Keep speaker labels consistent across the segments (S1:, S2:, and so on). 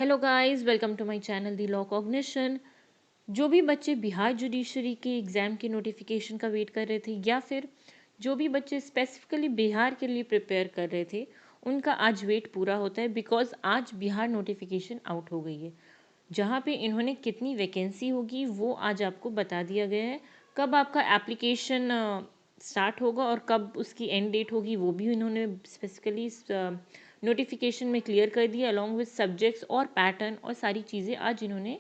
S1: Hello guys, welcome to my channel the law cognition. जो भी बच्चे बिहार जुडिशरी के एग्ज़ाम के नोटिफिकेशन का वेट कर रहे थे या फिर जो भी बच्चे स्पेसिफिकली बिहार के लिए प्रिपेयर कर रहे थे, उनका आज वेट पूरा होता है बिकॉज आज बिहार नोटिफिकेशन आउट हो गई है। जहाँ पे इन्होंने कितनी वैकेंसी होगी वो आज आपको बता दिया गया है। कब आपका एप्लीकेशन स्टार्ट होगा और कब उसकी एंड डेट होगी वो भी इन्होंने स्पेसिफिकली नोटिफिकेशन में क्लियर कर दिया, अलॉन्ग विद सब्जेक्ट्स और पैटर्न और सारी चीज़ें आज इन्होंने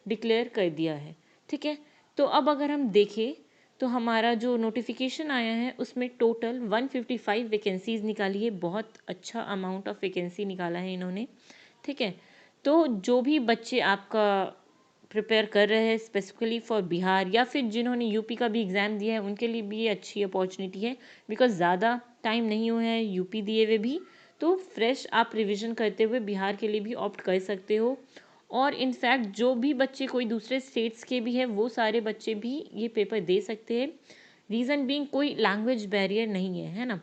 S1: डिक्लेयर कर दिया है। ठीक है, तो अब अगर हम देखें तो हमारा जो नोटिफिकेशन आया है उसमें टोटल 155 वैकेंसीज निकाली है। बहुत अच्छा अमाउंट ऑफ वैकेंसी निकाला है इन्होंने। ठीक है, तो जो भी बच्चे आपका प्रिपेयर कर रहे हैं स्पेसिफिकली फॉर बिहार या फिर जिन्होंने यूपी का भी एग्ज़ाम दिया है उनके लिए भी ये अच्छी अपॉर्चुनिटी है बिकॉज ज़्यादा टाइम नहीं हुआ है यूपी दिए हुए भी। तो फ्रेश आप रिवीजन करते हुए बिहार के लिए भी ऑप्ट कर सकते हो। और इनफैक्ट जो भी बच्चे कोई दूसरे स्टेट्स के भी हैं वो सारे बच्चे भी ये पेपर दे सकते हैं। रीज़न बीइंग कोई लैंग्वेज बैरियर नहीं है ना।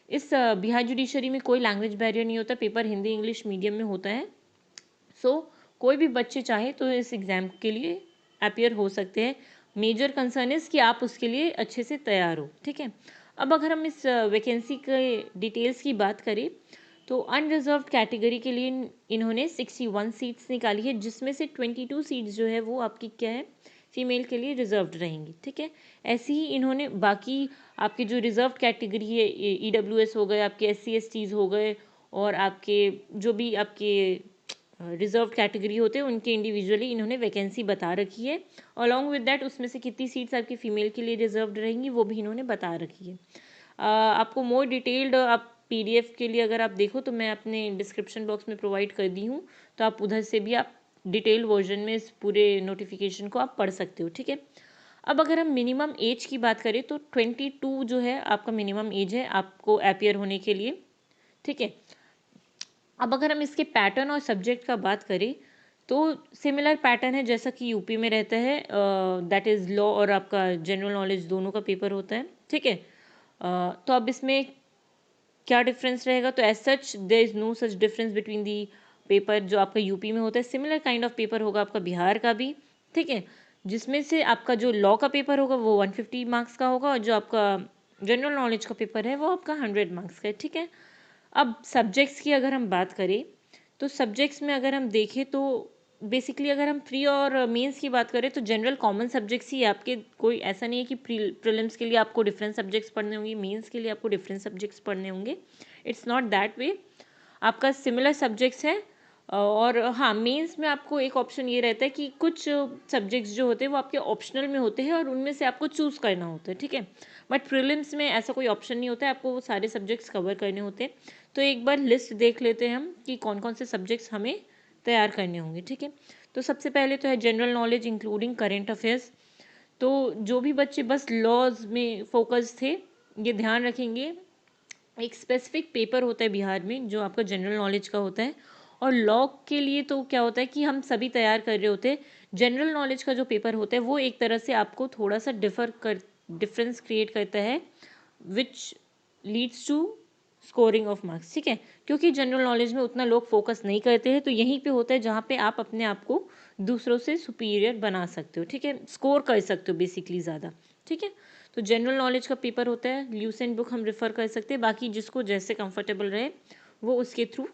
S1: इस बिहार जुडिशरी में कोई लैंग्वेज बैरियर नहीं होता, पेपर हिंदी इंग्लिश मीडियम में होता है। सो कोई भी बच्चे चाहे तो इस एग्ज़ाम के लिए अपियर हो सकते हैं। मेजर कंसर्न इज़ कि आप उसके लिए अच्छे से तैयार हो। ठीक है, अब अगर हम इस वैकेंसी के डिटेल्स की बात करें तो अनरिजर्व कैटेगरी के लिए इन्होंने 61 सीट्स निकाली है, जिसमें से 22 सीट्स जो है वो आपकी क्या है, फीमेल के लिए रिजर्व्ड रहेंगी। ठीक है, ऐसे ही इन्होंने बाकी आपके जो रिजर्व कैटेगरी है, ईडब्ल्यूएस हो गए, आपके एससी एसटीज हो गए और आपके जो भी आपके रिजर्व कैटेगरी होते हैं उनके इंडिविजुअली इन्होंने वैकेंसी बता रखी है। अलॉन्ग विद दैट उसमें से कितनी सीट्स आपकी फ़ीमेल के लिए रिजर्व्ड रहेंगी वो भी इन्होंने बता रखी है। आपको मोर डिटेल्ड आप पीडीएफ के लिए अगर आप देखो तो मैं अपने डिस्क्रिप्शन बॉक्स में प्रोवाइड कर दी हूँ, तो आप उधर से भी आप डिटेल वर्जन में इस पूरे नोटिफिकेशन को आप पढ़ सकते हो। ठीक है, अब अगर हम मिनिमम एज की बात करें तो 22 जो है आपका मिनिमम एज है आपको अपियर होने के लिए। ठीक है, अब अगर हम इसके पैटर्न और सब्जेक्ट का बात करें तो सिमिलर पैटर्न है जैसा कि यूपी में रहता है। दैट इज़ लॉ और आपका जनरल नॉलेज दोनों का पेपर होता है। ठीक है, तो अब इसमें क्या डिफरेंस रहेगा, तो as such there is no such difference between the paper जो आपका यूपी में होता है। सिमिलर काइंड ऑफ पेपर होगा आपका बिहार का भी। ठीक है, जिसमें से आपका जो लॉ का पेपर होगा वो 150 मार्क्स का होगा और जो आपका जनरल नॉलेज का पेपर है वो आपका 100 मार्क्स का है। ठीक है, अब सब्जेक्ट्स की अगर हम बात करें तो सब्जेक्ट्स में अगर हम देखें तो बेसिकली अगर हम प्री और मेंस की बात करें तो जनरल कॉमन सब्जेक्ट्स ही आपके, कोई ऐसा नहीं है कि प्रीलिम्स के लिए आपको डिफरेंट सब्जेक्ट्स पढ़ने होंगे, मेंस के लिए आपको डिफरेंट सब्जेक्ट्स पढ़ने होंगे। इट्स नॉट दैट वे, आपका सिमिलर सब्जेक्ट्स हैं। और हाँ, मेंस में आपको एक ऑप्शन ये रहता है कि कुछ सब्जेक्ट्स जो होते हैं वो आपके ऑप्शनल में होते हैं और उनमें से आपको चूज़ करना होता है। ठीक है, बट प्रीलिम्स में ऐसा कोई ऑप्शन नहीं होता है, आपको वो सारे सब्जेक्ट्स कवर करने होते हैं। तो एक बार लिस्ट देख लेते हैं हम कि कौन कौन से सब्जेक्ट्स हमें तैयार करने होंगे। ठीक है, तो सबसे पहले तो है general knowledge including current affairs. तो जो भी बच्चे बस लॉज में फोकस थे ये ध्यान रखेंगे, एक स्पेसिफिक पेपर होता है बिहार में जो आपका जनरल नॉलेज का होता है। और लॉ के लिए तो क्या होता है कि हम सभी तैयार कर रहे होते हैं, जनरल नॉलेज का जो पेपर होता है वो एक तरह से आपको थोड़ा सा डिफरेंस क्रिएट करता है, which leads to scoring of marks. ठीक है, क्योंकि जनरल नॉलेज में उतना लोग फोकस नहीं करते हैं, तो यहीं पे होता है जहाँ पे आप अपने आप को दूसरों से सुपीरियर बना सकते हो। ठीक है, स्कोर कर सकते हो बेसिकली ज़्यादा। ठीक है, तो जनरल नॉलेज का पेपर होता है, ल्यूसेंट बुक हम रेफ़र कर सकते हैं, बाकी जिसको जैसे कंफर्टेबल रहे वो उसके थ्रू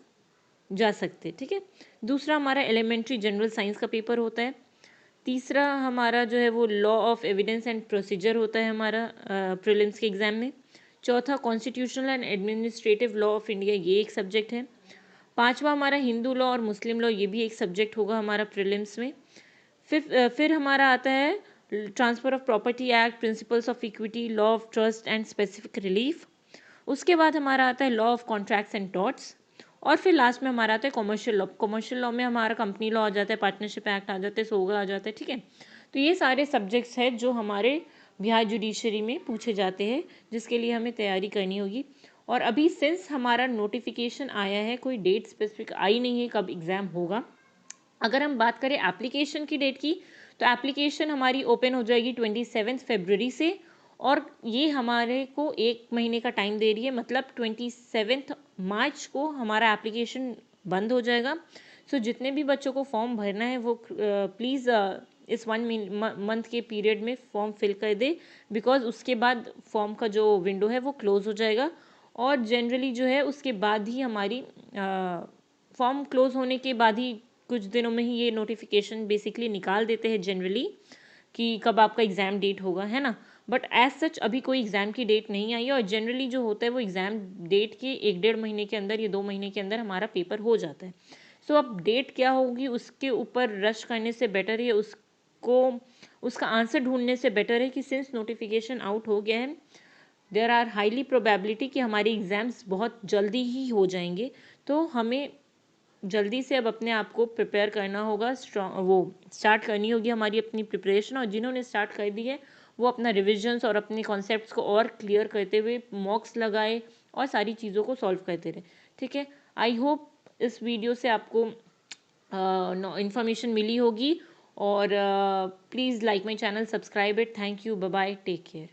S1: जा सकते हैं। ठीक है, दूसरा हमारा एलिमेंट्री जनरल साइंस का पेपर होता है। तीसरा हमारा जो है वो law of evidence and procedure होता है हमारा प्रीलिम्स के एग्ज़ाम में। चौथा constitutional and administrative law of India, ये एक सब्जेक्ट है। पांचवा हमारा हिंदू लॉ और मुस्लिम लॉ, ये भी एक सब्जेक्ट होगा हमारा प्रीलिम्स में। फिर हमारा आता है transfer of property act, principles of equity, law of trust and specific relief. उसके बाद हमारा आता है law of contracts and torts. और फिर लास्ट में हमारा आता है कॉमर्शियल लॉ। कॉमर्शियल लॉ में हमारा कंपनी लॉ आ जाता है, पार्टनरशिप एक्ट आ जाता है, सोगा आ जाता है। ठीक है, तो ये सारे सब्जेक्ट्स हैं जो हमारे बिहार जुडिशरी में पूछे जाते हैं, जिसके लिए हमें तैयारी करनी होगी। और अभी सिंस हमारा नोटिफिकेशन आया है कोई डेट स्पेसिफिक आई नहीं है कब एग्ज़ाम होगा। अगर हम बात करें एप्लीकेशन की डेट की तो एप्लीकेशन हमारी ओपन हो जाएगी 27 फरवरी से, और ये हमारे को एक महीने का टाइम दे रही है, मतलब 27 मार्च को हमारा एप्लीकेशन बंद हो जाएगा। सो जितने भी बच्चों को फॉर्म भरना है वो प्लीज़ इस 1 मंथ के पीरियड में फॉर्म फिल कर दे, बिकॉज उसके बाद फॉर्म का जो विंडो है वो क्लोज़ हो जाएगा। और जनरली जो है उसके बाद ही हमारी फॉर्म क्लोज़ होने के बाद ही कुछ दिनों में ही ये नोटिफिकेशन बेसिकली निकाल देते हैं जनरली कि कब आपका एग्ज़ाम डेट होगा, है ना। बट एज सच अभी कोई एग्ज़ाम की डेट नहीं आई है, और जनरली जो होता है वो एग्ज़ाम डेट के 1-1.5 महीने के अंदर या 2 महीने के अंदर हमारा पेपर हो जाता है। सो अब डेट क्या होगी उसके ऊपर रश करने से बेटर है उसको उसका आंसर ढूंढने से बेटर है कि सिंस नोटिफिकेशन आउट हो गया है, देयर आर हाईली प्रोबेबिलिटी कि हमारे एग्ज़ाम्स बहुत जल्दी ही हो जाएंगे। तो हमें जल्दी से अब अपने आप को प्रिपेयर करना होगा, स्ट्रॉन्ग वो स्टार्ट करनी होगी हमारी अपनी प्रिपरेशन। और जिन्होंने स्टार्ट कर दी है वो अपना रिविजन्स और अपने कॉन्सेप्ट्स को और क्लियर करते हुए मॉक्स लगाए और सारी चीज़ों को सॉल्व करते रहे। ठीक है, आई होप इस वीडियो से आपको इन्फॉर्मेशन मिली होगी। और please like my channel, subscribe it. Thank you, bye bye, take care.